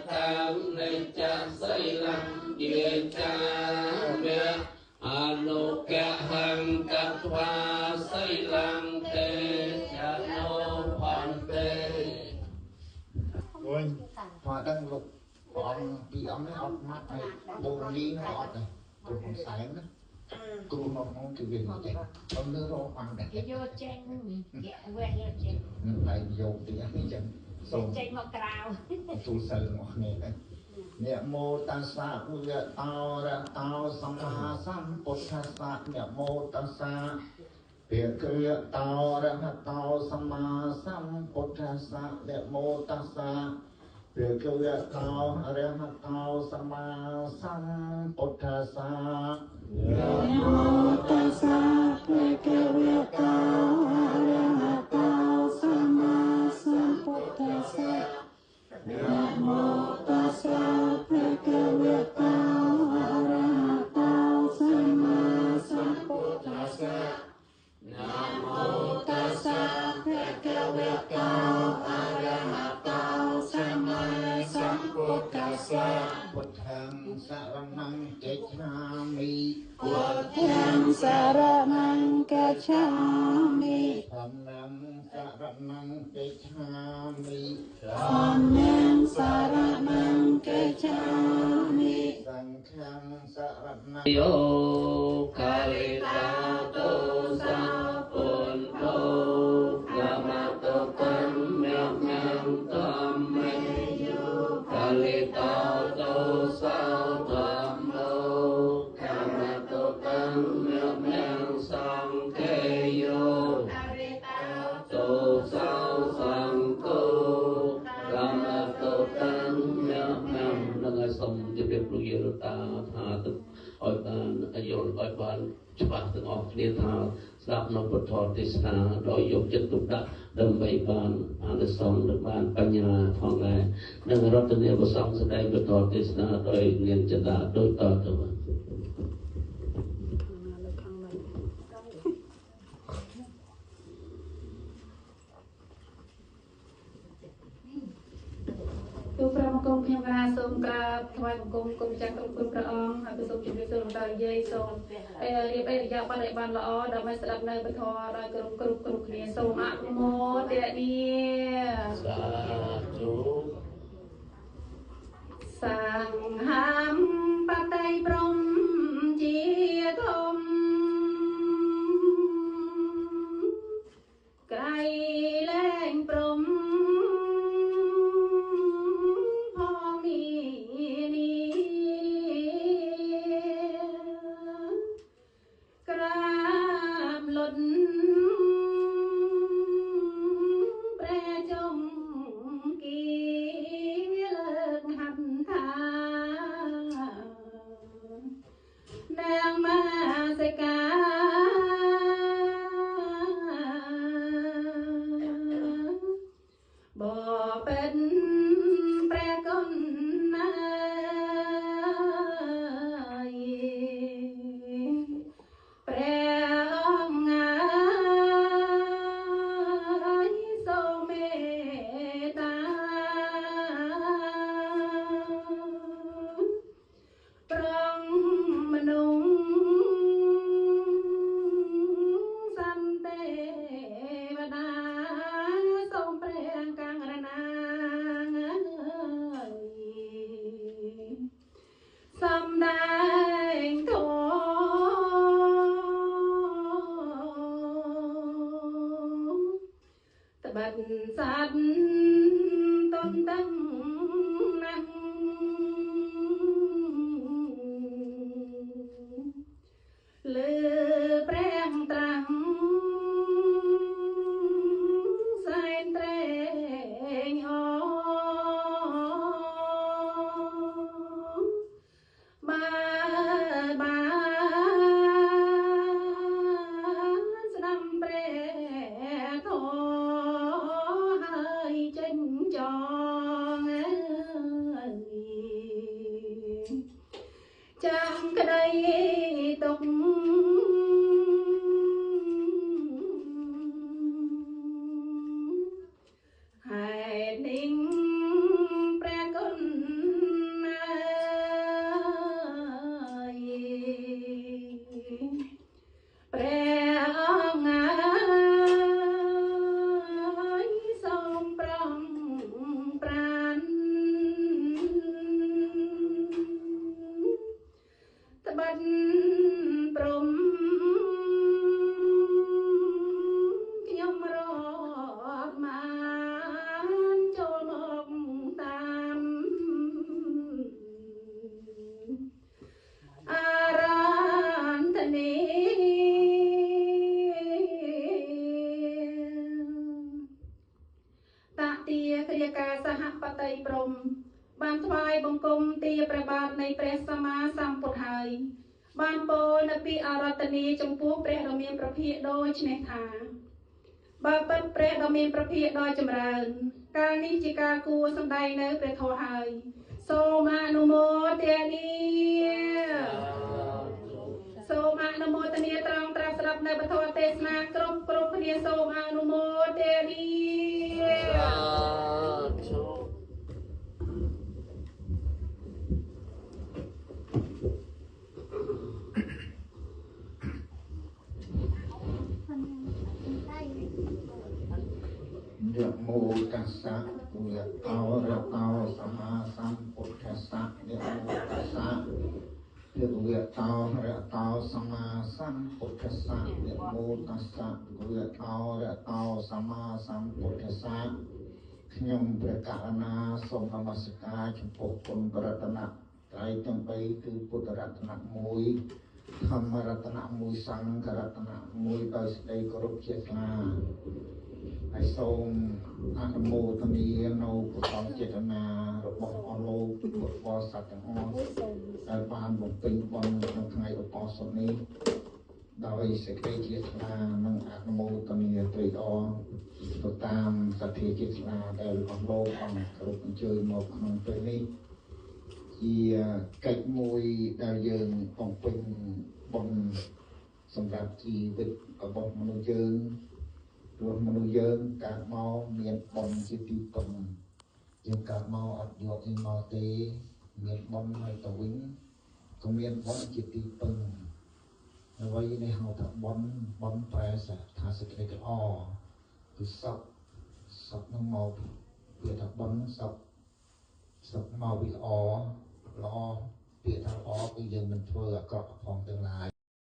tam nên cha xây lăng địa cha mẹ anu kẹ hằng cát hoa xây lăng tê cha nô hoàn tê ôi hoa đang lục còn bị ấm nó ọt mắt này bồn đi nó ọt này bồn sáng đó cũng mong cái việc này ông đưa rô hoàng đẹp vô tranh quẹt vô tranh lại vô thì anh chẳng xong tranh mọc cào tu sơ ngọt này đấy nè mô ta sa uya tao ra tao sama sam potthasa nè mô ta sa việc kia tao ra tao sama sam potthasa nè mô ta sa việc kia tao ra tao sama sam potthasa nè mô ta sa việc kia tao ra tao sama sam potthasa Namo tassa bhagavata arahato sama sambuddhassa Namo tassa bhagavata arahato sama sambuddhassa Buddhang saranang gacchami Buddhang saranang gacchami Dhammang saranang gacchami Dhammang saranang gacchami Sanghang saranang yo kalita to sa pun to gamato tam myam myam tam me yo kalita to sa tam lo gamato tam myam myam sang ke yo to sa sang ko gamato tam myam myam nang som je pep lu yo ta tha tuឲ្យបានយល់ឲ្យបានច្បាស់ទាំងអស់គ្នាថាស្ដាប់នៅពុទ្ធទេសនាដោយយកចិត្តទុកដាក់ដើម្បីបានអានិសង្សនិងបានបញ្ញាផងដែរនិងរតនាប្រសង្ឃស្ដែងពុទ្ធទេសនាដោយនាងចន្ទាដូចតទៅបាទទូប្រមង្គមខ្ញុំកណាសូមក្រាបថ្វាយបង្គំគុំចាស់គ្រប់ព្រះអង្គហើយសូមជម្រាបសួរដល់យាយសូមរៀបអរិយាប័ត្រឲ្យបានល្អដើម្បីស្ដាប់នៅពធដោយគ្រប់គ្នាសូមអនុមោទនាសាធុសង្ឃំបតៃព្រំជាធំក្រៃលែងព្រំ បាយបង្គំទីព្រះបាទនៃព្រះសម្មាសម្ពុទ្ធហើយបានពោលនៅពីអារតនីចំពោះព្រះដ៏មានព្រះភិក្ខដូចនេះថាបើពិតព្រះដ៏មានព្រះភិក្ខដ៏ចម្រើនកាលនេះជាការគួរសម្ដែងនៅព្រះធម៌ហើយសូមអនុមោទនាសូមអនុមោទនាត្រង់ត្រាប់ស្ដាប់នៅពធទេសនាគ្រប់គ្នាសូមអនុមោទនា mô tassa bhagavato sama sambuddhassa namo tassa bhagavato sama sambuddhassa namo tassa bhagavato sama sambuddhassa ខ្ញុំព្រះករុណាសូមនមស្ការចំពោះគុណរតនត្រ័យទាំង3គឺពុទ្ធរតន1 ធម្មរតន1 សង្ឃរតន1 ដោយសេចក្តីគោរពជ្រះថ្លា ហើយសូមអនុមោទនានៅកុសលចេតនារបស់អស់លោកពុទ្ធបរិស័ទទាំងអស់ដែលបានបំពេញបុណ្យក្នុងថ្ងៃឧបោសថនេះដោយសេចក្តីជ្រះថ្លានិងអនុមោទនាត្រេកអរទៅតាមសទ្ធាជ្រះថ្លាដែលអស់លោកអង្គគ្រប់អញ្ជើញមកក្នុងពេលនេះជាកិច្ចមួយដែលយើងបំពេញបុណ្យសម្រាប់ជីវិតរបស់មនុស្សយើង ព្រោះមនុស្សយើងកើតមកមានបុណ្យជាទីពឹងយើងកើតមកអត់យកអីមកទេមានបុណ្យហើយទៅវិញក៏មានបុណ្យជាទីពឹងអ្វីនេះហៅថាបុណ្យប្រែថាសេចក្តីល្អគឺសុខនឹងមកពីថាបុណ្យសុខមកពីល្អពាក្យថាល្អគឺយើងមិនធ្វើអាក្រក់ផងទាំងឡាយ